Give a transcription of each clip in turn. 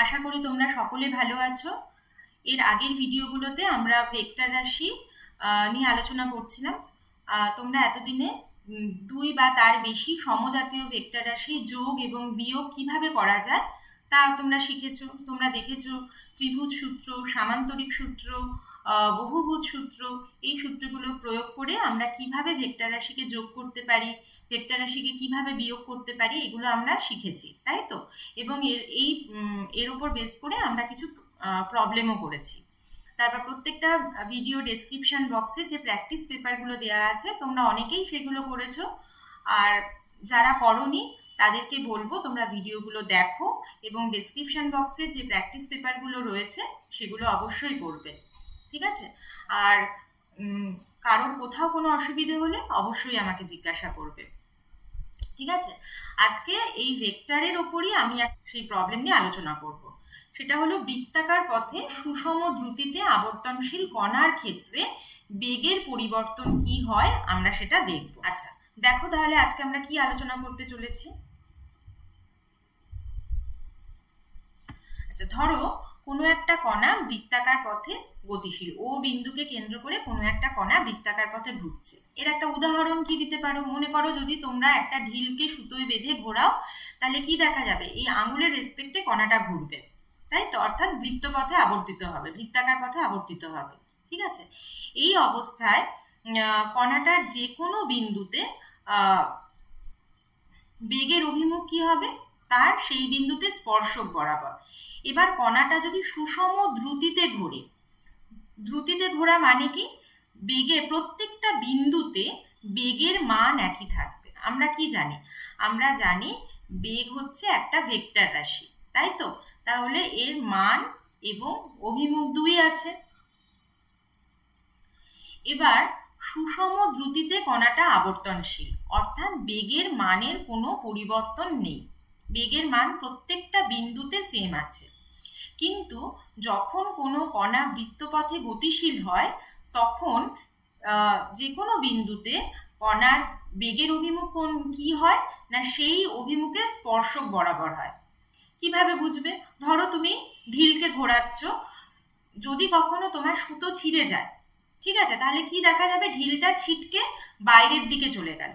আশা করি তোমরা সকলে ভালো আছো। এর আগের ভিডিওগুলোতে আমরা ভেক্টর রাশি নিয়ে আলোচনা করছিলাম। তোমরা এতদিনে দুই বা তার বেশি সমজাতীয় ভেক্টর রাশি যোগ এবং বিয়োগ কিভাবে করা যায় তা তোমরা শিখেছো। তোমরা দেখেছো ত্রিভুজ সূত্র, সামান্তরিক সূত্র, বহুভুজ সূত্র, এই সূত্রগুলো প্রয়োগ করে আমরা কিভাবে ভেক্টর রাশিকে যোগ করতে পারি, ভেক্টর রাশিকে কিভাবে বিয়োগ করতে পারি, এগুলো আমরা শিখেছি, তাই তো? এবং এর উপর বেস করে আমরা কিছু প্রবলেমও করেছি। তারপর প্রত্যেকটা ভিডিও ডেসক্রিপশন বক্সে যে প্র্যাকটিস পেপারগুলো দেওয়া আছে তোমরা অনেকেই সেগুলো করেছো, আর যারা করোনি তাদেরকে বলবো তোমরা ভিডিওগুলো দেখো এবং ডেসক্রিপশন বক্সে যে প্র্যাকটিস পেপারগুলো রয়েছে সেগুলো অবশ্যই করবে, ঠিক আছে? আর কারোর কোথাও কোনো অসুবিধে হলে অবশ্যই আমাকে জিজ্ঞাসা করবে, ঠিক আছে? আজকে এই ভেক্টরের ওপরই আমি সেই প্রবলেম নিয়ে আলোচনা করব। সেটা হলো বৃত্তাকার পথে সুষম দ্রুতিতে আবর্তনশীল কণার ক্ষেত্রে বেগের পরিবর্তন কি হয় আমরা সেটা দেখব। আচ্ছা দেখো তাহলে আজকে আমরা কি আলোচনা করতে চলেছি। আচ্ছা ধরো কোনো একটা কণা বৃত্তাকার পথে গতিশীল, ও বিন্দুকে কেন্দ্র করে কোনো একটা কণা বৃত্তাকার পথে ঘুরছে। এর একটা উদাহরণ কি দিতে পারো? মনে করো যদি তোমরা একটা ঢিলকে সুতোয় বেঁধে ঘোরাও তাহলে কি দেখা যাবে? এই আঙুলের রেসপেক্টে কণাটা ঘুরবে, তাই তো? অর্থাৎ বৃত্তপথে আবর্তিত হবে, বৃত্তাকার পথে আবর্তিত হবে, ঠিক আছে? এই অবস্থায় কণাটার যে কোনো বিন্দুতে বেগের অভিমুখ কি হবে? তার সেই বিন্দুতে স্পর্শক বরাবর। এবার কণাটা যদি সুষম দ্রুতিতে ঘোরে, দ্রুতিতে ঘোরা মানে কি? বেগে প্রত্যেকটা বিন্দুতে বেগের মান একই থাকবে। আমরা কি জানি? আমরা জানি বেগ হচ্ছে একটা ভেক্টর রাশি, তাই তো? তাহলে এর মান এবং অভিমুখ দুই আছে। এবার সুষম দ্রুতিতে কণাটা আবর্তনশীল, অর্থাৎ বেগের মানের কোনো পরিবর্তন নেই, বেগের মান প্রত্যেকটা বিন্দুতে সেম আছে। কিন্তু যখন কোনো কণা বৃত্তপথে গতিশীল হয় তখন যে কোনো বিন্দুতে কণার বেগের অভিমুখ কি হয় না, সেই অভিমুখে স্পর্শক বরাবর হয়। কিভাবে বুঝবে? ধরো তুমি ঢিলকে ঘোরাচ্ছ, যদি কখনো তোমার সুতো ছিঁড়ে যায়, ঠিক আছে, তাহলে কি দেখা যাবে? ঢিলটা ছিটকে বাইরের দিকে চলে গেল,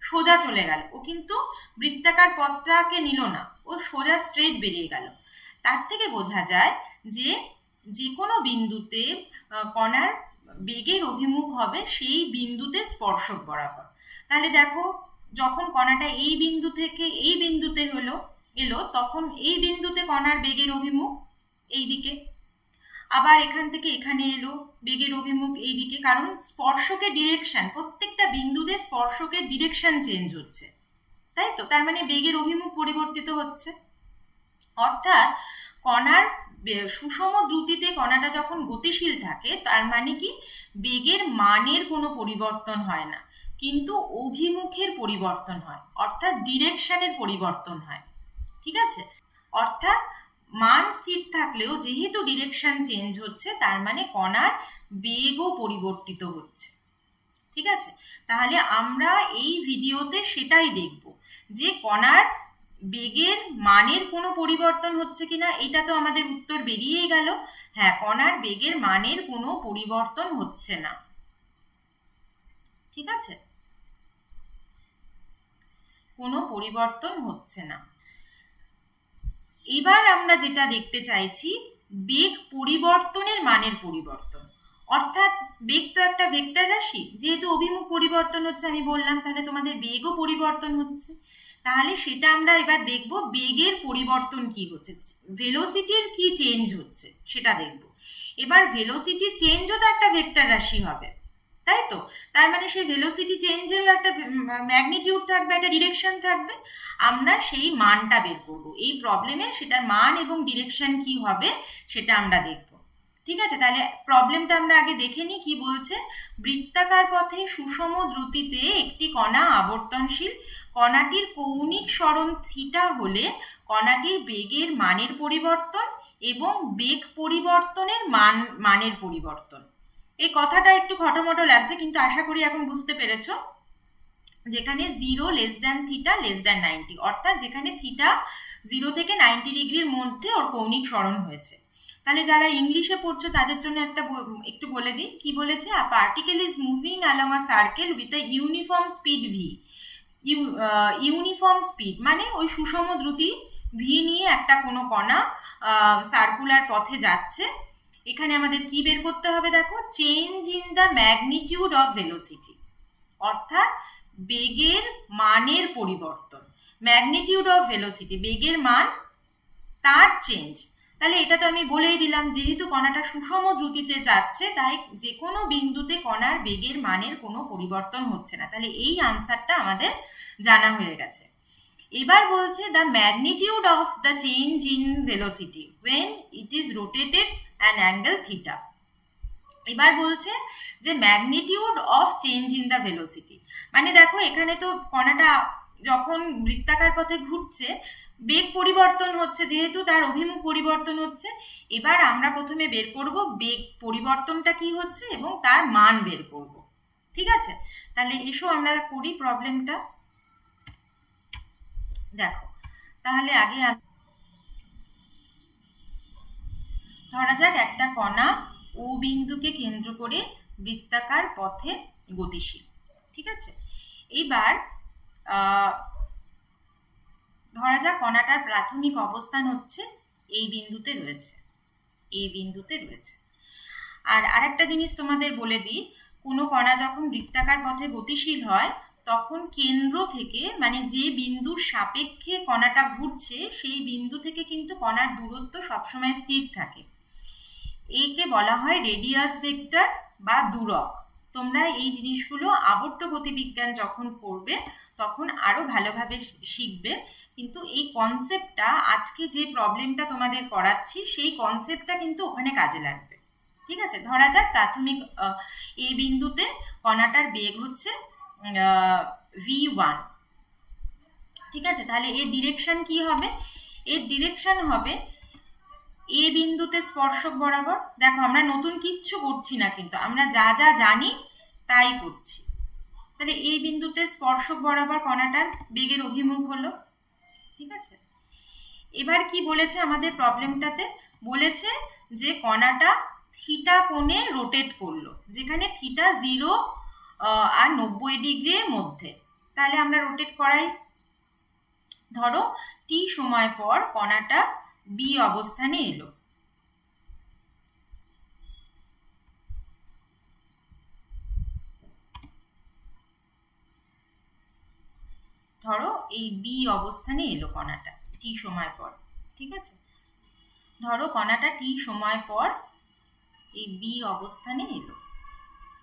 সোজা চলে গেল। ও কিন্তু বৃত্তাকার পথটাকে নিল না, ও সোজা স্ট্রেট বেরিয়ে গেল। তার থেকে বোঝা যায় যে যে কোনো বিন্দুতে কণার বেগের অভিমুখ হবে সেই বিন্দুতে স্পর্শক বরাবর। তাহলে দেখো যখন কণাটা এই বিন্দু থেকে এই বিন্দুতে এলো তখন এই বিন্দুতে কণার বেগের অভিমুখ এই দিকে, আবার এখান থেকে এখানে এলো বেগের অভিমুখ এই দিকে, কারণ স্পর্শকের ডিরেকশন, প্রত্যেকটা বিন্দুতে স্পর্শকের ডিরেকশন চেঞ্জ হচ্ছে, তাই তো? তার মানে বেগের অভিমুখ পরিবর্তিত হচ্ছে। অর্থাৎ কণার সুষম দ্রুতিতে কণাটা যখন গতিশীল থাকে তার মানে কি? বেগের মানের কোনো পরিবর্তন হয় না, কিন্তু অভিমুখের পরিবর্তন হয়, অর্থাৎ ডিরেকশনের পরিবর্তন হয়, ঠিক আছে? অর্থাৎ মান স্থির থাকলেও যেহেতু ডিরেকশন চেঞ্জ হচ্ছে তার মানে কণার বেগও পরিবর্তিত হচ্ছে, ঠিক আছে? তাহলে আমরা এই ভিডিওতে সেটাই দেখব যে কণার বেগের মানের কোনো পরিবর্তন হচ্ছে কিনা। এটা তো আমাদের উত্তর বেরিয়েই গেল, হ্যাঁ, কণার বেগের মানের কোনো পরিবর্তন হচ্ছে না, ঠিক আছে? কোনো পরিবর্তন হচ্ছে না। এবার আমরা যেটা দেখতে চাইছি বেগ পরিবর্তনের মানের পরিবর্তন। অর্থাৎ বেগ তো একটা ভেক্টর রাশি, যেহেতু অভিমুখ পরিবর্তন হচ্ছে আমি বললাম, তাহলে তোমাদের বেগও পরিবর্তন হচ্ছে। তাহলে সেটা আমরা এবার দেখব বেগের পরিবর্তন কি হচ্ছে, ভেলোসিটির কি চেঞ্জ হচ্ছে সেটা দেখব। এবার ভেলোসিটি চেঞ্জও তো একটা ভেক্টর রাশি হবে, তাই তো? তার মানে সেই ভেলোসিটি চেঞ্জেরও একটা ম্যাগনিটিউড থাকবে, একটা ডিরেকশন থাকবে। আমরা সেই মানটা বের করব এই প্রবলেমে, সেটার মান এবং ডিরেকশন কি হবে সেটা আমরা দেখব, ঠিক আছে? তাহলে প্রবলেমটা আমরা আগে দেখে নিই কি বলছে। বৃত্তাকার পথে সুষম দ্রুতিতে একটি কণা আবর্তনশীল, কণাটির কৌণিক সরণ থিটা হলে কণাটির বেগের মানের পরিবর্তন এবং বেগ পরিবর্তনের মানের পরিবর্তন। এই কথাটা একটু খটোমটো লাগছে কিন্তু আশা করি এখন বুঝতে পেরেছো। যেখানে 0 less than theta less than 90, অর্থাৎ যেখানে থিটা 0 থেকে 90 ডিগ্রির মধ্যে ওর কৌণিক সরণ হয়েছে। তাহলে যারা ইংলিশে পড়ছো তাদের জন্য একটু বলে দিই কি বলেছে। A particle is moving along a circle with a uniform speed V. Uniform speed মানে ওই সুষম দ্রুতি ভি নিয়ে একটা কোনো কণা সার্কুলার পথে যাচ্ছে। এখানে আমাদের কি বের করতে হবে দেখো, change in the magnitude of velocity, অর্থাৎ বেগের মানের পরিবর্তন। ম্যাগনিটিউড অফ ভেলোসিটি বেগের মান, তার চেঞ্জ। তাহলে এটা তো আমি বলেই দিলাম, যেহেতু কণাটা সুষম দ্রুতিতে যাচ্ছে তাই যে কোনো বিন্দুতে কণার বেগের মানের কোনো পরিবর্তন হচ্ছে না। তাহলে এই আনসারটা আমাদের জানা হয়ে গেছে। এবার বলছে the magnitude of the change in velocity when it is rotated an angle theta. এবার বলছে যে magnitude of change in the velocity, মানে দেখো এখানে তো কণাটা যখন বৃত্তাকার পথে ঘুরছে বেগ পরিবর্তন হচ্ছে, যেহেতু তার অভিমুখ পরিবর্তন হচ্ছে। এবার আমরা প্রথমে বের করব বেগ পরিবর্তনটা কি হচ্ছে এবং তার মান বের করব। ঠিক আছে, তাহলে এসো আমরা করি প্রবলেমটা। দেখো তাহলে আগে ধরা যাক একটা কণা ও বিন্দুকে কেন্দ্র করে বৃত্তাকার পথে গতিশীল। ঠিক আছে, এবার ধরা যাক কণাটার প্রাথমিক অবস্থান হচ্ছে এই বিন্দুতে রয়েছে, এই বিন্দুতে রয়েছে। আর আরেকটা জিনিস তোমাদের বলে দিই, কোনো কণা যখন বৃত্তাকার পথে গতিশীল হয় তখন কেন্দ্র থেকে, মানে যে বিন্দুর সাপেক্ষে কণাটা ঘুরছে সেই বিন্দু থেকে কিন্তু কণার দূরত্ব সবসময় স্থির থাকে। একে বলা হয় রেডিয়াস ভেক্টর বা দূরক। তোমরা এই জিনিসগুলো আবর্ত গতিবিজ্ঞান যখন পড়বে তখন আরো ভালোভাবে শিখবে, কিন্তু এই কনসেপ্টটা আজকে যে প্রবলেমটা তোমাদের করাচ্ছি সেই কনসেপ্টটা কিন্তু ওখানে কাজে লাগবে। ঠিক আছে, ধরা যাক প্রাথমিক এই বিন্দুতে কণাটার বেগ হচ্ছে v1। ঠিক আছে, তাহলে এর ডিরেকশন কি হবে? এর ডিরেকশন হবে এ বিন্দুতে স্পর্শক বরাবর। দেখো আমরা নতুন কিচ্ছু করছি না, কিন্তু আমরা যা যা জানি তাই করছি। তাহলে এই বিন্দুতে স্পর্শক বরাবর কণাটার বেগের অভিমুখ হলো। ঠিক আছে, এবার কি বলেছে আমাদের প্রবলেমটাতে? বলেছে যে কণাটা থিটা কোণে রোটেট করলো, যেখানে থিটা 0 আর 90 ডিগ্রির মধ্যে। তাহলে আমরা রোটেট করাই। ধরো টি সময় পর কণাটা বি অবস্থানে এলো। ধরো এই বি অবস্থানে এলো কণাটা টি সময় পর। ঠিক আছে, ধরো কণাটা টি সময় পর এই বি অবস্থানে এলো।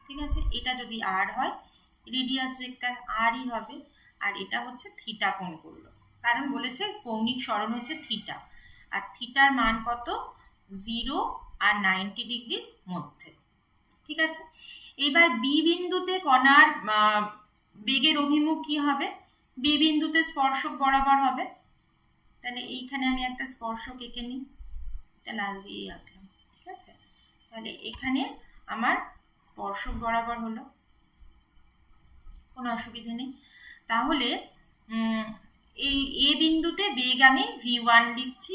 ঠিক আছে, এটা যদি আর হয় রেডিয়াস ভেক্টর আরই হবে, আর এটা হচ্ছে থিটা কোণ করলো, কারণ বলেছে কৌণিক সরণ হচ্ছে থিটা, আর থিটার মান কত? 0 আর 90 ডিগ্রির মধ্যে। ঠিক আছে, এবার বি বিন্দুতে কণার বেগের অভিমুখ কি হবে? বি বিন্দুতে স্পর্শক বরাবর হবে। তাহলে এইখানে আমি একটা স্পর্শক এঁকে নিই, এটা লাল দিয়ে আঁকলাম। ঠিক আছে, তাহলে এখানে আমার স্পর্শক বরাবর হলো, কোনো অসুবিধা নেই। তাহলে এই এ বিন্দুতে বেগ আমি v1 লিখছি,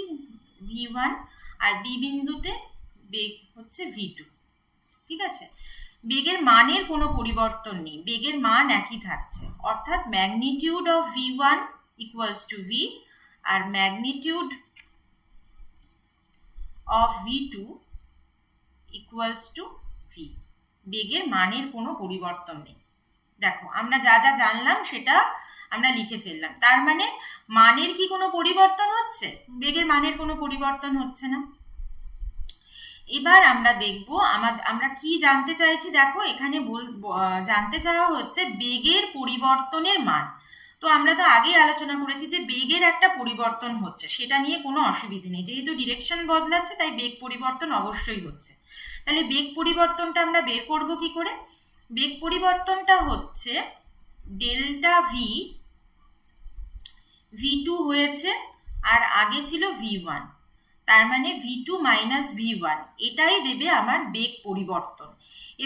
v1, আর বি বিন্দুতে বেগ হচ্ছে v2। ঠিক আছে, বেগের মানের কোনো পরিবর্তন নেই, বেগের মান একই থাকছে, অর্থাৎ magnitude of v1 equals to v আর magnitude of v2 equals to v। বেগের মানের কোনো পরিবর্তন নেই। দেখো আমরা যা যা জানলাম সেটা আমরা লিখে ফেললাম, তার মানে মানের কি কোনো পরিবর্তন হচ্ছে? বেগের মানের কোনো পরিবর্তন হচ্ছে না। এবার আমরা দেখব আমরা কি জানতে চাইছি। দেখো এখানে জানতে চাওয়া হচ্ছে বেগের পরিবর্তনের মান। তো আমরা তো আগেই আলোচনা করেছি যে বেগের একটা পরিবর্তন হচ্ছে, সেটা নিয়ে কোনো অসুবিধা নেই, যেহেতু ডিরেকশন বদলাচ্ছে তাই বেগ পরিবর্তন অবশ্যই হচ্ছে। তাহলে বেগ পরিবর্তনটা আমরা বের করব কি করে? বেগ পরিবর্তনটা হচ্ছে ডেল্টা ভি, v2 হয়েছে আর আগে ছিল v1, তার মানে v2 মাইনাস v1 এটাই দেবে আমার বেগ পরিবর্তন।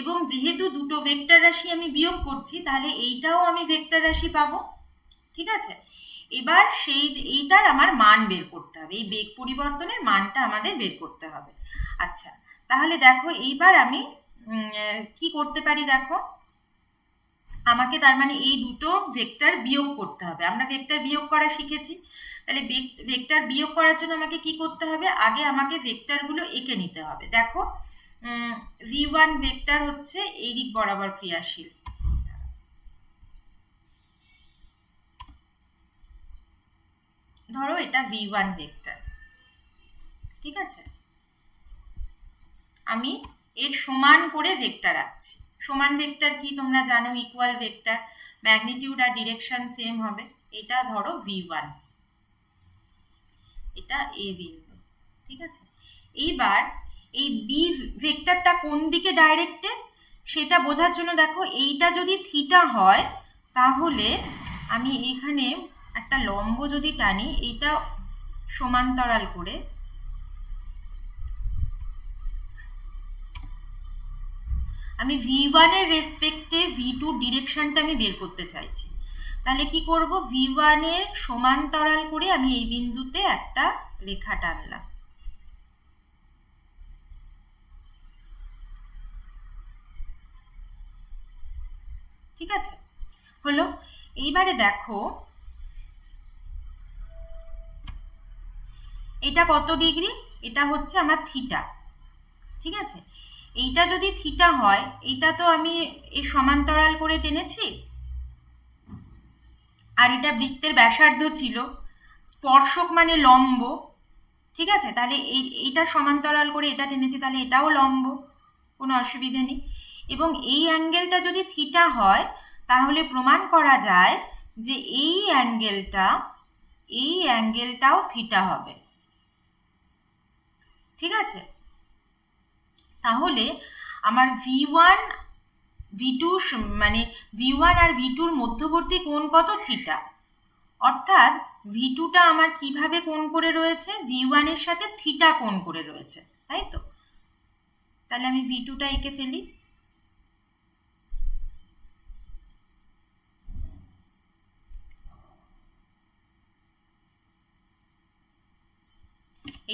এবং যেহেতু দুটো ভেক্টর রাশি আমি বিয়োগ করছি, তাহলে এইটাও আমি ভেক্টর রাশি পাবো। ঠিক আছে, এবার এইটার আমার মান বের করতে হবে, এই বেগ পরিবর্তনের মানটা আমাদের বের করতে হবে। আচ্ছা, তাহলে দেখো এইবার আমি কি করতে পারি, দেখো আমাকে তার মানে এই দুটো ভেক্টর বিয়োগ করতে হবে। আমরা ভেক্টর বিয়োগ করা শিখেছি, তাহলে ভেক্টর বিয়োগ করার জন্য আমাকে কি করতে হবে, আগে আমাকে ভেক্টরগুলো এঁকে নিতে হবে। দেখো v1 ভেক্টর হচ্ছে এই দিক বরাবর ক্রিয়াশীল, ধরো এটা v1 ভেক্টর। ঠিক আছে, আমি এর সমান করে ভেক্টর আঁকছি। সমান ভেক্টর কি তোমরা জানো, ইকুয়াল ভেক্টর, ম্যাগনিটিউড আর ডিরেকশন সেম হবে। এটা ধরো v1, এটা এ বিন্দু। ঠিক আছে, এইবার এই বি ভেক্টরটা কোন দিকে ডাইরেক্টেড সেটা বোঝার জন্য দেখো এইটা যদি থিটা হয়, তাহলে আমি এখানে একটা লম্ব যদি টানি, এইটা সমান্তরাল করে আমি v1 এর রেসপেক্টে v2 ডিরেকশনটা আমি বের করতে চাইছি। তাহলে কি করব, v1 এর সমান্তরাল করে আমি এই বিন্দুতে একটা রেখা টানলাম। ঠিক আছে, হলো। এইবারে দেখো এটা কত ডিগ্রি, এটা হচ্ছে আমার থিটা। ঠিক আছে, এইটা যদি থিটা হয়, এইটা তো আমি এর সমান্তরাল করে টেনেছি, আর এটা বৃত্তের ব্যাসার্ধ ছিল, স্পর্শক মানে লম্ব। ঠিক আছে, তাহলে এইটা সমান্তরাল করে এটা টেনেছি, তাহলে এটাও লম্ব, কোনো অসুবিধা নেই। এবং এই অ্যাঙ্গেলটা যদি থিটা হয়, তাহলে প্রমাণ করা যায় যে এই অ্যাঙ্গেলটাও থিটা হবে। ঠিক আছে, তাহলে আমার v1 v2 মানে v1 আর v2 এর মধ্যবর্তী কোণ কত, থিটা। অর্থাৎ v2টা আমার কিভাবে কোণ করে রয়েছে, v1 এর সাথে থিটা কোণ করে রয়েছে, তাই তো। তাহলে আমি v2টা এঁকে ফেলি।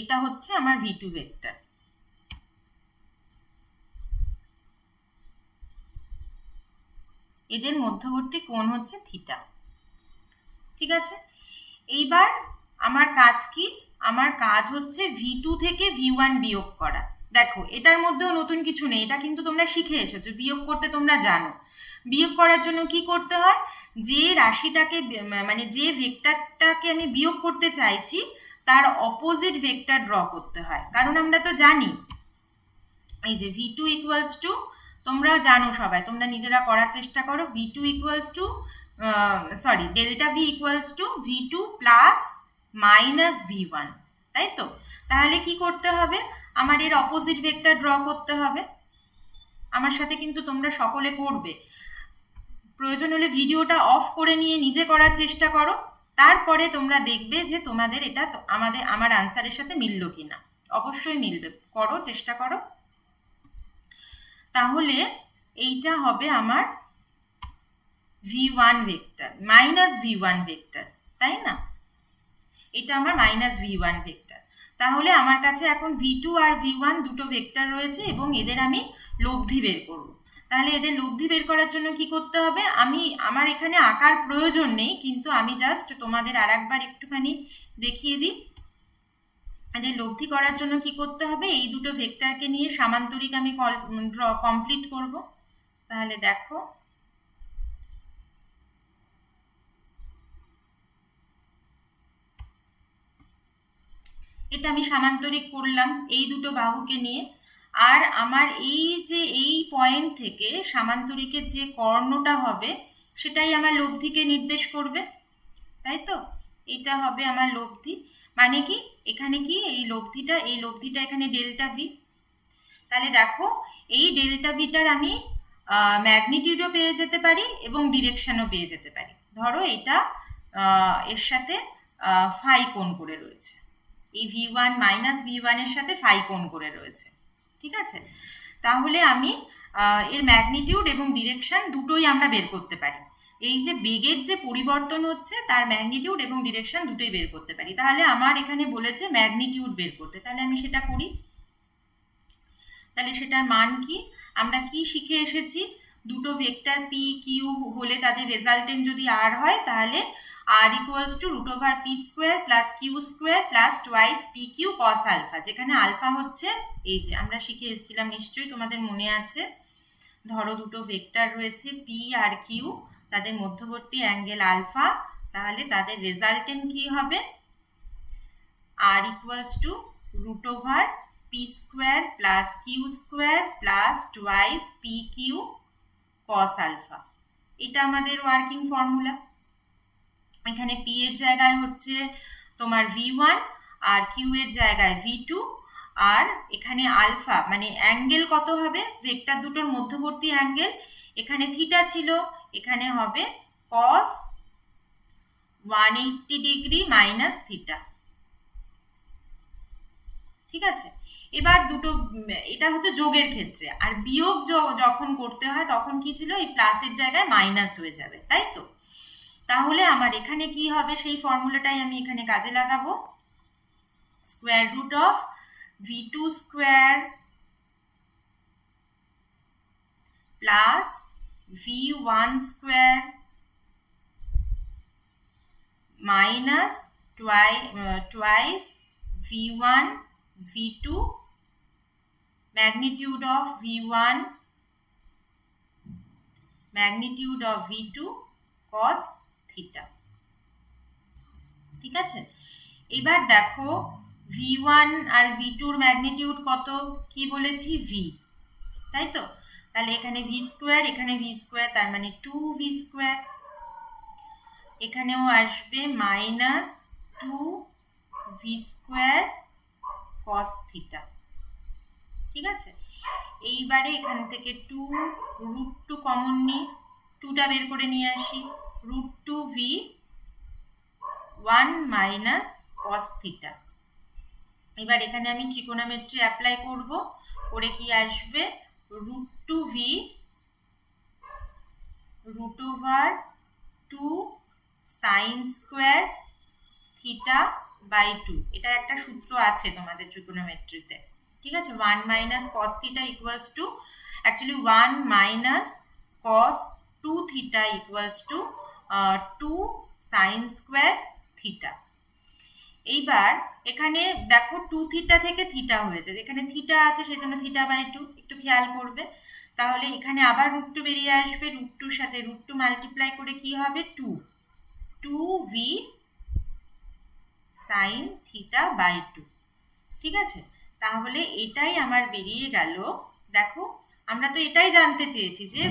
এটা হচ্ছে আমার v2 ভেক্টর। এদের মধ্যবর্তী কোণ হচ্ছে থিটা। ঠিক আছে, এইবার আমার কাজ কি, আমার কাজ হচ্ছে v2 থেকে v1 বিয়োগ করা। দেখো এটার মধ্যেও নতুন কিছু নেই, এটা কিন্তু তোমরা শিখে এসেছো, বিয়োগ করতে তোমরা জানো। বিয়োগ করার জন্য কি করতে হয়, যে রাশিটাকে মানে যে ভেক্টরটাকে আমি বিয়োগ করতে চাইছি তার অপোজিট ভেক্টর ড্র করতে হয়। কারণ আমরা তো জানি এই যে v2 ইকুয়ালস টু, তোমরা জানো সবাই, তোমরা নিজেরা করার চেষ্টা করো, v2 equals to delta v equals to v2 plus minus v1, তাই তো। তাহলে কি করতে হবে, আমার এর অপোজিট ভেক্টর ড্র করতে হবে। আমার সাথে কিন্তু তোমরা সকলে করবে, প্রয়োজন হলে ভিডিওটা অফ করে নিয়ে নিজে করার চেষ্টা করো, তারপরে তোমরা দেখবে যে তোমাদের এটা আমার আনসারের সাথে মিলল কিনা। অবশ্যই মিলবে, করো, চেষ্টা করো। তাহলে এইটা হবে আমার v1 vector, minus v1 vector, তাই না। এটা আমার মাইনাস v1 ভেক্টর। তাহলে আমার কাছে এখন v2 আর v1 দুটো ভেক্টর রয়েছে এবং এদের আমি লব্ধি বের করব। তাহলে এদের লব্ধি বের করার জন্য কি করতে হবে, আমার এখানে আঁকার প্রয়োজন নেই, কিন্তু আমি জাস্ট তোমাদের আরেকবার একটুখানি দেখিয়ে দিই। এদের লব্ধি করার জন্য কি করতে হবে, এই দুটো ভেক্টরকে নিয়ে সামান্তরিক আমি কমপ্লিট করব। তাহলে দেখো এটা আমি সামান্তরিক করলাম এই দুটো বাহুকে নিয়ে, আর আমার এই পয়েন্ট থেকে সামান্তরিকের যে কর্ণটা হবে সেটাই আমার লব্ধিকে নির্দেশ করবে, তাই তো। এটা হবে আমার লব্ধি, মানে কি এখানে কি এই লব্ধিটা এখানে ডেল্টা ভি। তাহলে দেখো এই ডেল্টা ভিটার আমি ম্যাগনিটিউডও পেয়ে যেতে পারি এবং ডিরেকশনও পেয়ে যেতে পারি। ধরো এটা এর সাথে ফাই কোণ করে রয়েছে, এই v1 মাইনাস v1 এর সাথে ফাই কোণ করে রয়েছে। ঠিক আছে, তাহলে আমি এর ম্যাগনিটিউড এবং ডিরেকশন দুটোই আমরা বের করতে পারি। এই যে বেগের যে পরিবর্তন হচ্ছে তার ম্যাগনিটিউড এবং ডিরেকশন দুটোই বের করতে পারি। তাহলে আমার এখানে বলেছে ম্যাগনিটিউড বের করতে, তাহলে আমি সেটা করি। তাহলে সেটার মান কি, আমরা কি শিখে এসেছি, দুটো ভেক্টর পি কিউ হলে তাদের রেজাল্টেন্ট যদি আর হয় তাহলে r equals to root over P square plus Q square plus twice P Q cos alpha, যেখানে আলফা হচ্ছে এই যে আমরা শিখে এসেছিলাম, নিশ্চয়ই তোমাদের মনে আছে। ধরো দুটো ভেক্টর রয়েছে পি আর কিউ, তাদের মধ্যবর্তী অ্যাঙ্গেল আলফা, তাহলে তাদের রেজাল্টেন্ট কি হবে, r equals to root over P square plus Q square plus twice P Q cos alpha. এটা আমাদের ওয়ার্কিং ফর্মুলা। এখানে পি এর জায়গায় হচ্ছে তোমার v1 আর কিউ এর জায়গায় v2, আর এখানে আলফা মানে অ্যাঙ্গেল কত হবে, ভেক্টর দুটোর মধ্যবর্তী অ্যাঙ্গেল, এখানে থিটা ছিল, এখানে হবে cos 180 ডিগ্রি মাইনাস থিটা। ঠিক আছে, এবার দুটো, এটা হচ্ছে যোগের ক্ষেত্রে, আর বিয়োগ যখন করতে হয় তখন কি ছিল, এই প্লাসের জায়গায় মাইনাস হয়ে যাবে, তাই তো। তাহলে আমার এখানে কি হবে, সেই ফর্মুলাটাই আমি এখানে কাজে লাগাবো। Square root of v2 square plus v1 square minus twice v1 v2 magnitude of v1 magnitude of v2 cos theta। ঠিক আছে, এবার দেখো v1 আর v2 এর ম্যাগনিটিউড কত, কি বলেছি v, তাই তো। তাহলে এখানে v স্কোয়ার, এখানে v স্কোয়ার, তার মানে 2v স্কোয়ার, এখানেও আসবে minus 2v square cos theta. ঠিক আছে, এইবারে এখান থেকে 2 রুট 2 কমন নিই, 2টা বের করে নিয়ে আসি, root 2v 1 minus cos theta. এবার এখানে আমি ট্রিকোনোমেট্রি অ্যাপ্লাই করব, করে কি আসবে, root 2v root over 2 sine square theta by 2, এটার একটা সূত্র আছে তোমাদের ট্রিকোনোমেট্রিতে। ঠিক আছে, 1 minus cos theta equals to, actually 1 minus cos 2 theta equals to 2 sine square theta. এইবার এখানে দেখো 2 থিটা থেকে থিটা হয়েছে, এখানে থিটা আছে সেজন্য থিটা বাই 2, একটু খেয়াল করবে। তাহলে এখানে আবার রুট 2 বেরিয়ে আসবে, রুট 2 সাথে রুট 2 মাল্টিপ্লাই করে কি হবে, 2v সাইন থিটা বাই 2। ঠিক আছে, তাহলে এটাই আমার বেরিয়ে গেল। দেখো আমরা তো এটাই জানতে চেয়েছি যে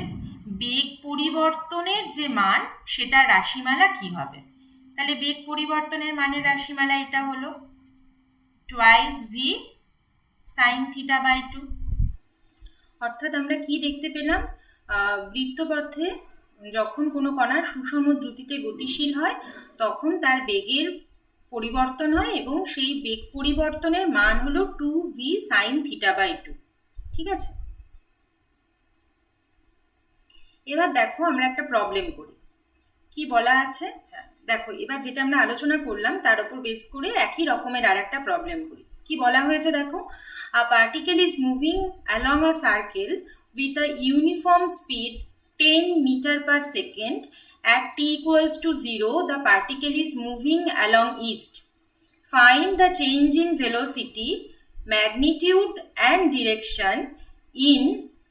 বেগ পরিবর্তনের যে মান সেটা রাশিমালা কি হবে। তাহলে বেগ পরিবর্তনের মানের রাশিমালা এটা হলো twice v sine theta by 2। অর্থাৎ আমরা কি দেখতে পেলাম, বৃত্তপথে যখন কোনো কণা সুষম দ্রুতিতে গতিশীল হয় তখন তার বেগের পরিবর্তন হয় এবং সেই বেগ পরিবর্তনের মান হলো 2v সাইন থিটা বাই 2। ঠিক আছে, এবার দেখো আমরা একটা প্রবলেম করি, কি বলা আছে দেখো। এবার যেটা আমরা আলোচনা করলাম তার উপর বেস করে একই রকমের আর একটা প্রবলেম করি। কি বলা হয়েছে দেখো, a particle is moving along a circle with a uniform speed 10 meter per second. At t equals to 0, the particle is moving along east. Find the change in velocity, magnitude and direction in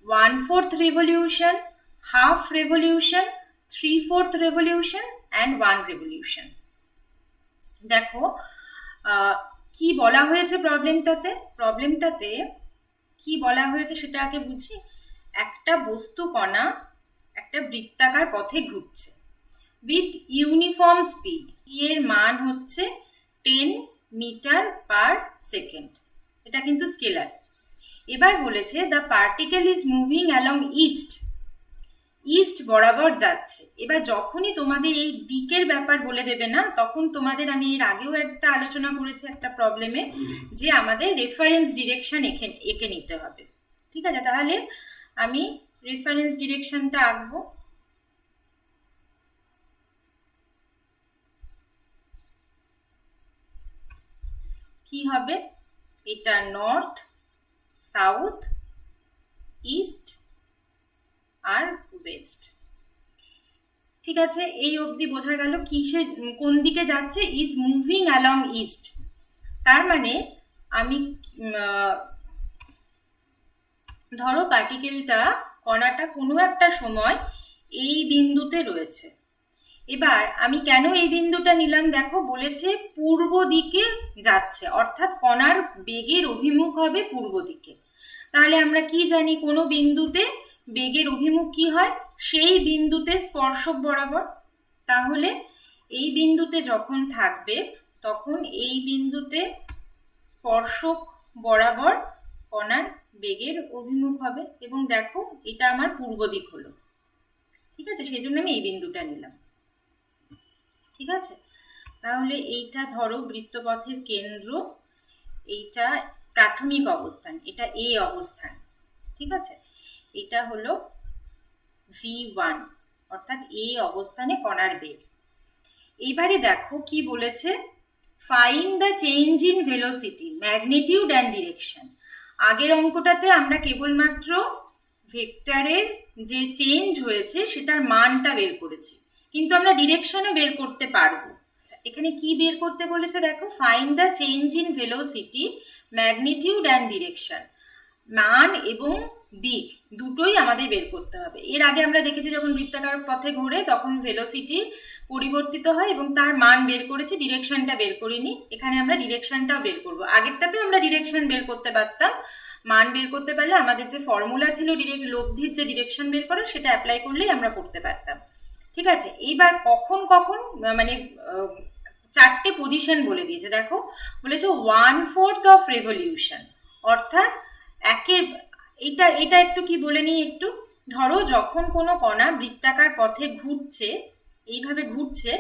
1/4 revolution, half revolution, 3/4 revolution and 1 revolution. দেখো কি বলা হয়েছে প্রবলেমটাতে কি বলা হয়েছে সেটা আগে বুঝি। একটা বস্তু কণা একটা বৃত্তাকার পথে ঘুরছে উইথ ইউনিফর্ম স্পিড, এর মান হচ্ছে 10 মিটার পার সেকেন্ড, এটা কিন্তু স্কেলার। এবার বলেছে the particle is moving along east, east বরাবর যাচ্ছে। এবার যখনই তোমাদের এই দিকের ব্যাপার বলে দেবে না, তখন তোমাদের, আমি এর আগেও একটা আলোচনা করেছি একটা প্রবলেমে, যে আমাদের রেফারেন্স ডিরেকশন এঁকে নিতে হবে। ঠিক আছে, তাহলে আমি রেফারেন্স ডিরেকশনটা আঁকবো। কি হবে? এটা নর্থ, সাউথ, ইস্ট আর ওয়েস্ট। ঠিক আছে, এই অবধি বোঝা গেল কিসে কোন দিকে যাচ্ছে, ইজ মুভিং অ্যালং ইস্ট। তার মানে আমি ধরো পার্টিকেলটা, কণাটা কোনো একটা সময় এই বিন্দুতে রয়েছে। এবার আমি কেন এই বিন্দুটা নিলাম? দেখো, বলেছে পূর্ব দিকে যাচ্ছে, অর্থাৎ কণার বেগের অভিমুখ হবে পূর্ব দিকে। তাহলে আমরা কি জানি, কোনো বিন্দুতে বেগের অভিমুখ কি হয়? সেই বিন্দুতে স্পর্শক বরাবর। তাহলে এই বিন্দুতে যখন থাকবে, তখন এই বিন্দুতে স্পর্শক বরাবর কণার বেগের অভিমুখ হবে। এবং দেখো, এটা আমার পূর্ব দিক হলো। ঠিক আছে, সেই জন্য আমি এই বিন্দুটা নিলাম। ঠিক আছে, তাহলে এইটা ধরো বৃত্তপথের কেন্দ্র, এইটা প্রাথমিক অবস্থান, এটা এ অবস্থান। ঠিক আছে, এটা হলো v1, অর্থাৎ এ অবস্থানে কণার বেগ। এইবারে দেখো কি বলেছে, find the change in velocity, magnitude and direction. আগের অঙ্কটাতে আমরা কেবলমাত্র ভেক্টরের যে চেঞ্জ হয়েছে সেটার মানটা বের করেছি, কিন্তু আমরা ডিরেকশনও বের করতে পারবো। এখানে কি বের করতে বলেছে দেখো, find the change in velocity, magnitude and direction. মান এবং দিক দুটোই আমাদের বের করতে হবে। এর আগে আমরা দেখেছি যখন বৃত্তাকার পথে ঘোরে তখন ভেলোসিটি পরিবর্তিত হয় এবং তার মান বের করেছি, ডিরেকশনটা বের করিনি। এখানে আমরা ডিরেকশনটাও বের করব। আগেরটাতেও আমরা ডিরেকশন বের করতে পারতাম, মান বের করতে পারলে আমাদের যে ফর্মুলা ছিল লব্ধির যে ডিরেকশন বের করা, সেটা অ্যাপ্লাই করলেই আমরা করতে পারতাম। ঠিক আছে, এইবার কখন কখন মানে চারটে পজিশন বলে দিয়েছে। দেখো, বলেছে 1/4 অফ রেভলিউশন, অর্থাৎ এটা একটু কি বলে নিই একটু। ধরো যখন কোনো কণা বৃত্তাকার পথে ঘুরছে, এইভাবে ঘুরছে,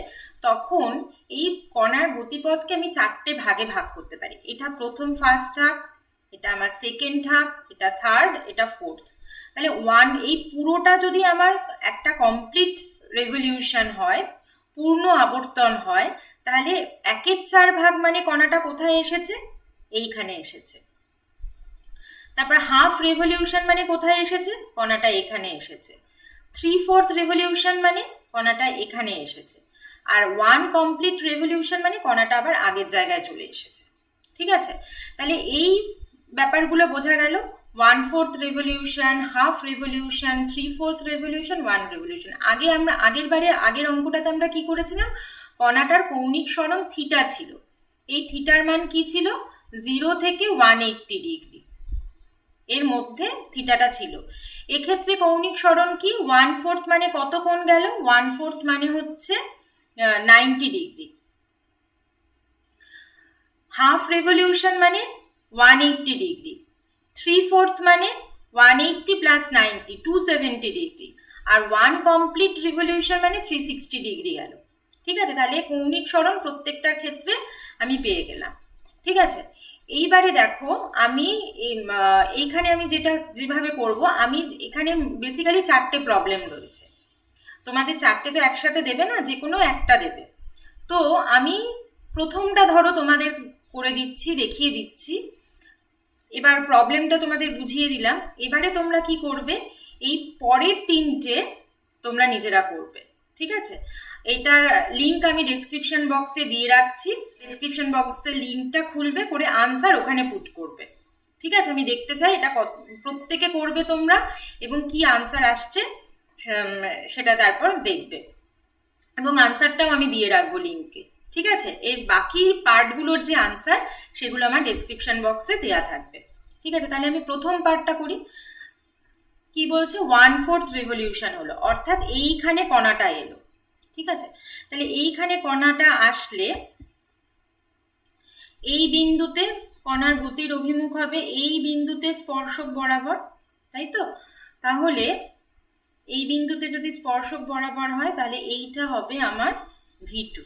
তখন এই কণার গতিপথকে আমি চারটে ভাগে ভাগ করতে পারি। এটা প্রথম ফার্স্ট হাফ, এটা আমার সেকেন্ড হাফ, এটা থার্ড, এটা ফোর্থ। তাহলে এই পুরোটা যদি আমার একটা কমপ্লিট রেভলিউশন হয়, পূর্ণ আবর্তন হয়, তাহলে 1/4 ভাগ মানে কণাটা কোথায় এসেছে? এইখানে এসেছে। তারপর হাফ রেভলিউশন মানে কোথায় এসেছে? কণাটা এখানে এসেছে। 3/4 রেভলিউশন মানে কণাটা এখানে এসেছে। আর 1 কমপ্লিট রেভলিউশন মানে কণাটা আবার আগের জায়গায় চলে এসেছে। ঠিক আছে, তাহলে এই ব্যাপারগুলো বোঝা গেল। 1/4 revolution, half revolution, 3/4 revolution, 1 revolution. আগের অঙ্কটাতে আমরা কি করেছিলাম, কণাটার কৌণিক সরণ থিটা ছিল। এই থিটার মান কি ছিল? 0 থেকে 180 ডিগ্রি এর মধ্যে থিটাটা ছিল। এক্ষেত্রে কৌণিক সরণ কি? 1/4 মানে কত কোণ গেল? 1/4 মানে হচ্ছে 90 ডিগ্রি। হাফ রেভলিউশন মানে 180 ডিগ্রি। 3/4 মানে 180 প্লাস 90, 270 ডিগ্রি। আর 1 কমপ্লিট রিভলিউশন মানে 360 ডিগ্রি গেল। ঠিক আছে, তাহলে কৌণিক সরণ প্রত্যেকটার ক্ষেত্রে আমি পেয়ে গেলাম। ঠিক আছে, এইবারে দেখো, আমি এইখানে আমি যেভাবে করব, আমি এখানে বেসিক্যালি 4টে প্রবলেম রয়েছে। তোমাদের 4টে তো একসাথে দেবে না, যে কোনো একটা দেবে। তো আমি প্রথমটা ধরো তোমাদের করে দিচ্ছি, দেখিয়ে দিচ্ছি। এবার প্রবলেমটা তোমাদের বুঝিয়ে দিলাম। এবারে তোমরা কি করবে, এই পরের 3টে তোমরা নিজেরা করবে। ঠিক আছে, এইটার লিঙ্ক আমি ডেসক্রিপশন বক্সে দিয়ে রাখছি। ডেসক্রিপশন বক্সে লিঙ্কটা খুলবে, করে আনসার ওখানে পুট করবে। ঠিক আছে, আমি দেখতে চাই এটা প্রত্যেকে করবে তোমরা, এবং কি আনসার আসছে সেটা তারপর দেখবে, এবং আনসারটাও আমি দিয়ে রাখবো লিঙ্কে। ঠিক আছে, এর বাকি পার্টগুলোর যে আনসার সেগুলো আমার ডেসক্রিপশন বক্সে দেওয়া থাকবে। ঠিক আছে, তাহলে আমি প্রথম পার্টটা করি। কি বলছে? 1/4 রেভলিউশন হলো, অর্থাৎ এইখানে কণাটা এলো। ঠিক আছে, তাহলে এইখানে কণাটা আসলে এই বিন্দুতে কণার গতির অভিমুখ হবে এই বিন্দুতে স্পর্শক বরাবর, তাই তো? তাহলে এই বিন্দুতে যদি স্পর্শক বরাবর হয় তাহলে এইটা হবে আমার v2।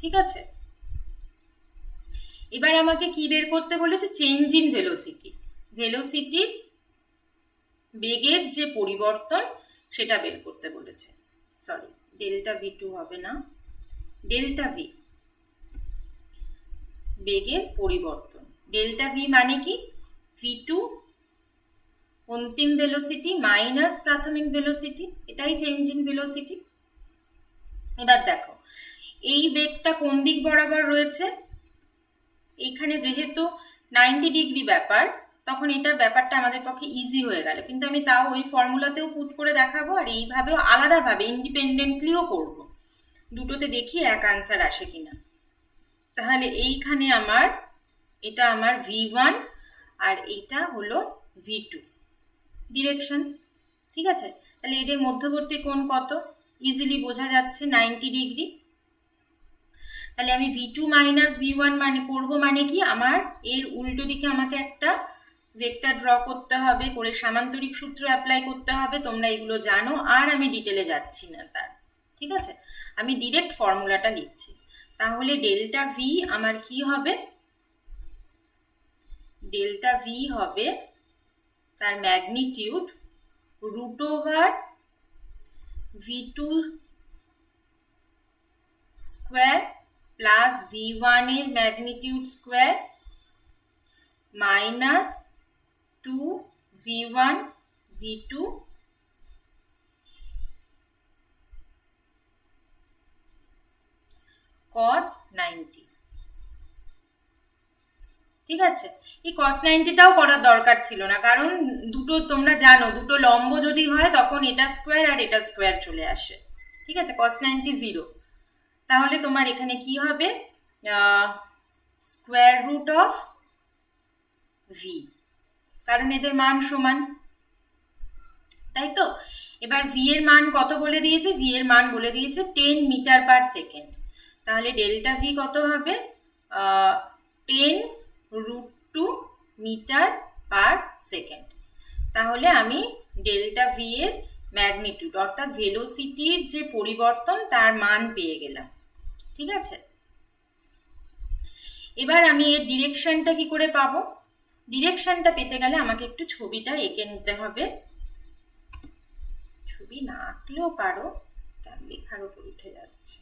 ঠিক আছে, এবার আমাকে কি বের করতে বলেছে? চেঞ্জ ইন ভেলোসিটি, ভেলোসিটির বেগের যে পরিবর্তন সেটা বের করতে বলেছে। সরি, ডেল্টা v2 হবে না, ডেল্টা v, বেগের পরিবর্তন। ডেল্টা v মানে কি? v2 অন্তিম ভেলোসিটি মাইনাস প্রাথমিক ভেলোসিটি, এটাই চেঞ্জ ইন ভেলোসিটি। এবার দেখো এই বেগটা কোন দিক বরাবর রয়েছে, এইখানে যেহেতু 90 ডিগ্রি ব্যাপার, তখন এটা ব্যাপারটা আমাদের পক্ষে ইজি হয়ে গেল, কিন্তু আমি তাও ওই ফর্মুলাতেও পুট করে দেখাবো আর এইভাবেও আলাদাভাবে ইন্ডিপেন্ডেন্টলিও করব, দুটোতে দেখি এক আনসার আসে কিনা। তাহলে এইখানে আমার এটা আমার v1 আর এইটা হলো v2 ডিরেকশন। ঠিক আছে, তাহলে এদের মধ্যবর্তী কোণ কত? ইজিলি বোঝা যাচ্ছে 90 ডিগ্রি। তাহলে আমি v2 মাইনাস v1 মানে করবো, মানে কি আমার এর উল্টো দিকে আমাকে একটা ভেক্টর ড্র করতে হবে, করে সামান্তরিক সূত্র অ্যাপ্লাই করতে হবে, তোমরা এগুলো জানো আর আমি ডিটেলে যাচ্ছি না তার। ঠিক আছে, আমি ডিরেক্ট ফর্মুলাটা লিখছি। তাহলে ডেল্টা v আমার কি হবে? ডেল্টা v হবে তার magnitude root over v2 square plus v1 এর magnitude square minus 2 v1 v2 cos 90। ঠিক আছে, এই cos 90টাও করার দরকার ছিল না, কারণ দুটো তোমরা জানো দুটো লম্ব যদি হয় তখন এটা স্কোয়ার আর এটা স্কোয়ার চলে আসে। ঠিক আছে, cos 90 0। তাহলে তোমার এখানে কি হবে? স্কোয়ার রুট অফ v, কারণ এদের মান সমান, তাই তো। এবার v এর মান কত বলে দিয়েছে? v এর মান বলে দিয়েছে 10 মিটার পার সেকেন্ড। তাহলে ডেল্টা v কত হবে? 10 রুট 2 মিটার পার সেকেন্ড। তাহলে আমি ডেল্টা v এর ম্যাগনিটিউড অর্থাৎ ভেলোসিটির যে পরিবর্তন তার মান পেয়ে গেলাম। ঠিক আছে, এবার আমি এর ডিরেকশনটা কি করে পাবো? ডিরেকশনটা পেতে গেলে আমাকে একটু ছবিটা এঁকে নিতে হবে। ছবি না আঁকলেও পারো, তার লেখার উপর উঠে যাচ্ছে।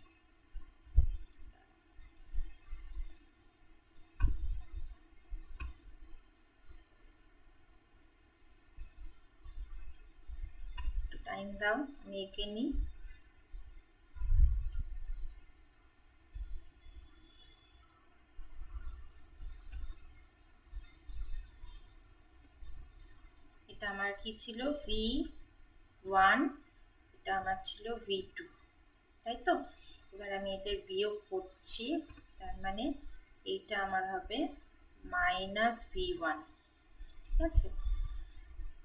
একটু টাইম দাও, আমি এঁকে নিই। এটা আমার কি ছিল? v1, এটা আমার ছিল v2, তাই তো। এবার আমি এদের বিয়োগ করছি, তার মানে এইটা আমার হবে মাইনাস v1। ঠিক আছে,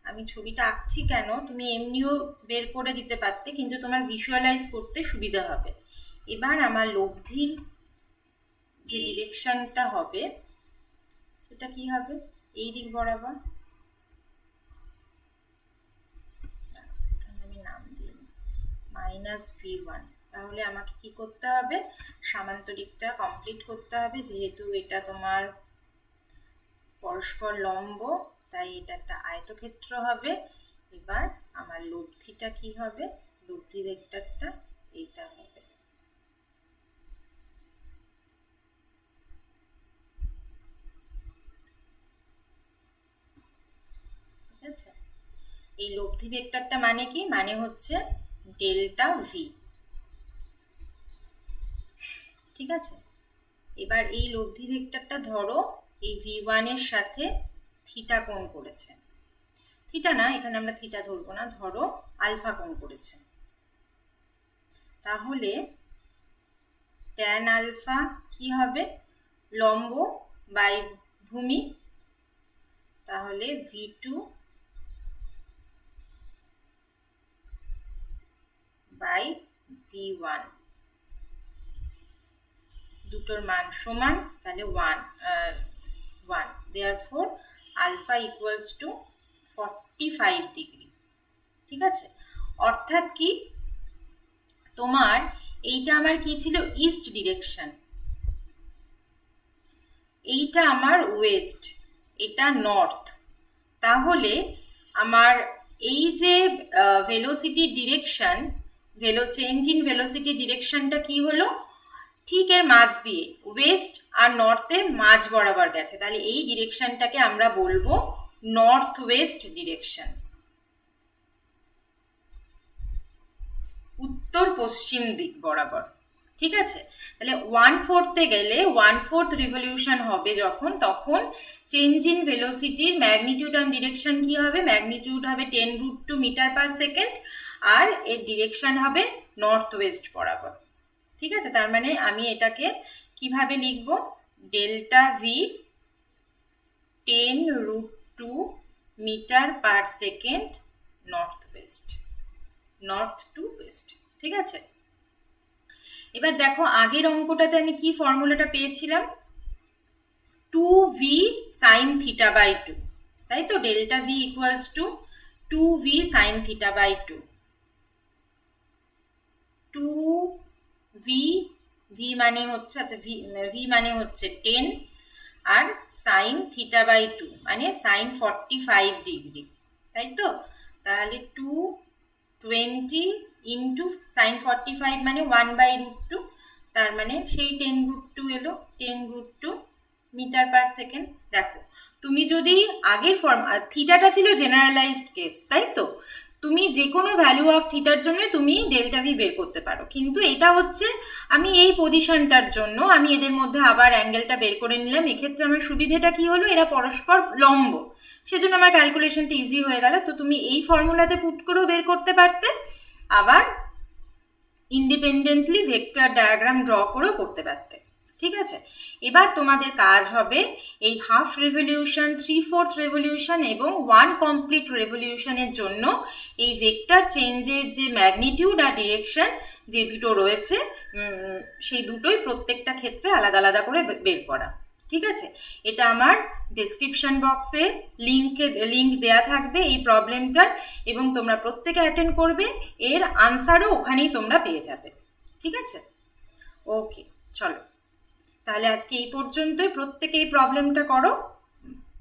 আমি ছবিটা আঁকছি কেন, তুমি এমনিও বের করে দিতে পারতে, কিন্তু তোমার ভিজুয়ালাইজ করতে সুবিধা হবে। এবার আমার লব্ধির যে ডিরেকশনটা হবে সেটা কি হবে? এই দিক বরাবর, এখানে আমি নাম দিই মাইনাস v1। তাহলে আমাকে কি করতে হবে? সামান্তরিকটা কমপ্লিট করতে হবে, যেহেতু এটা তোমার পরস্পর লম্ব, তাই এটা একটা আয়তক্ষেত্র হবে। এবার আমার লব্ধিটা কি হবে? লব্ধি ভেক্টরটা এইটা হবে। ঠিক আছে, এই লব্ধি ভেক্টরটা মানে কি? মানে হচ্ছে ডেল্টা ভি। ঠিক আছে, এবার এই লব্ধি ভেক্টরটা ধরো এই v1 এর সাথে থিটা কোণ করেছে। থিটা না, এখানে আমরা থিটা ধরবো না, ধরো আলফা কোণ করেছে। তাহলে ট্যান আলফা কি হবে? লম্ব বাই ভূমি, তাহলে v2 বাই v1, দুটোর মান সমান, তাহলে 1 therefore alpha equals to 45 degree. ঠিক আছে, অর্থাৎ কি তোমার এইটা আমার কি ছিল, ইস্ট ডিরেকশন, এইটা আমার ওয়েস্ট, এটা নর্থ। তাহলে আমার এই যে velocity direction, change in velocity ডিরেকশনটা কি হলো, ঠিক এর মাঝ দিয়ে, ওয়েস্ট আর নর্থের মাঝ বরাবর গেছে। তাহলে এই ডিরেকশনটাকে আমরা বলবো নর্থ ওয়েস্ট ডিরেকশন, উত্তর পশ্চিম দিক বরাবর। ঠিক আছে, তাহলে 1/4 গেলে 1/4 রিভলিউশন হবে যখন, তখন চেঞ্জ ইন ভেলোসিটির ম্যাগনিটিউড অ্যান্ড ডিরেকশন কি হবে, ম্যাগনিটিউড হবে 10√2 মিটার পার সেকেন্ড, আর এর ডিরেকশন হবে নর্থ ওয়েস্ট বরাবর। ঠিক আছে, তার মানে আমি এটাকে কিভাবে লিখব, delta v 10√2 metre per second north west, north to west. ঠিক আছে, এবার দেখো আগের অঙ্কটাতে আমি কি ফর্মুলাটা পেয়েছিলাম, 2v sin theta by 2, তাই তো, delta V equals to 2v sin theta by 2, 2v, v মানে হচ্ছে, আচ্ছা v মানে হচ্ছে 10, আর sin theta by 2 মানে sin 45 ডিগ্রি, তাই তো। তাহলে 220 ইন্টু sin 45 মানে 1/√2, তার মানে সেই 10√2 এলো, 10√2 মিটার পার সেকেন্ড। দেখো তুমি যদি আগের ফর্ম, থিটাটা ছিল জেনারেলাইজড কেস, তাই তো, তুমি যে কোনো ভ্যালু অফ থিটার জন্য তুমি ডেল্টা ভি বের করতে পারো, কিন্তু এটা হচ্ছে আমি এই পজিশনটার জন্য আমি এদের মধ্যে আবার অ্যাঙ্গেলটা বের করে নিলাম। এক্ষেত্রে আমার সুবিধেটা কি হলো, এরা পরস্পর লম্ব, সেজন্য আমার ক্যালকুলেশনটা ইজি হয়ে গেল। তো তুমি এই ফর্মুলাতে পুট করেও বের করতে পারতে, আবার ইন্ডিপেন্ডেন্টলি ভেক্টর ডায়াগ্রাম ড্র করেও করতে পারতে। ঠিক আছে, এবার তোমাদের কাজ হবে এই হাফ রেভলিউশন, 3/4 রেভলিউশন এবং 1 কমপ্লিট রেভলিউশনের জন্য এই ভেক্টর চেঞ্জের যে ম্যাগনিটিউড আর ডিরেকশন যে দুটো রয়েছে, সেই দুটোই প্রত্যেকটা ক্ষেত্রে আলাদা আলাদা করে বের করা। ঠিক আছে, এটা আমার ডেসক্রিপশন বক্সে লিঙ্ক দেয়া থাকবে এই প্রবলেমটার, এবং তোমরা প্রত্যেকে অ্যাটেন্ড করবে, এর আনসারও ওখানেই তোমরা পেয়ে যাবে। ঠিক আছে, ওকে, চলো তাহলে আজকে এই পর্যন্তই, প্রত্যেকে এই প্রবলেমটা করো।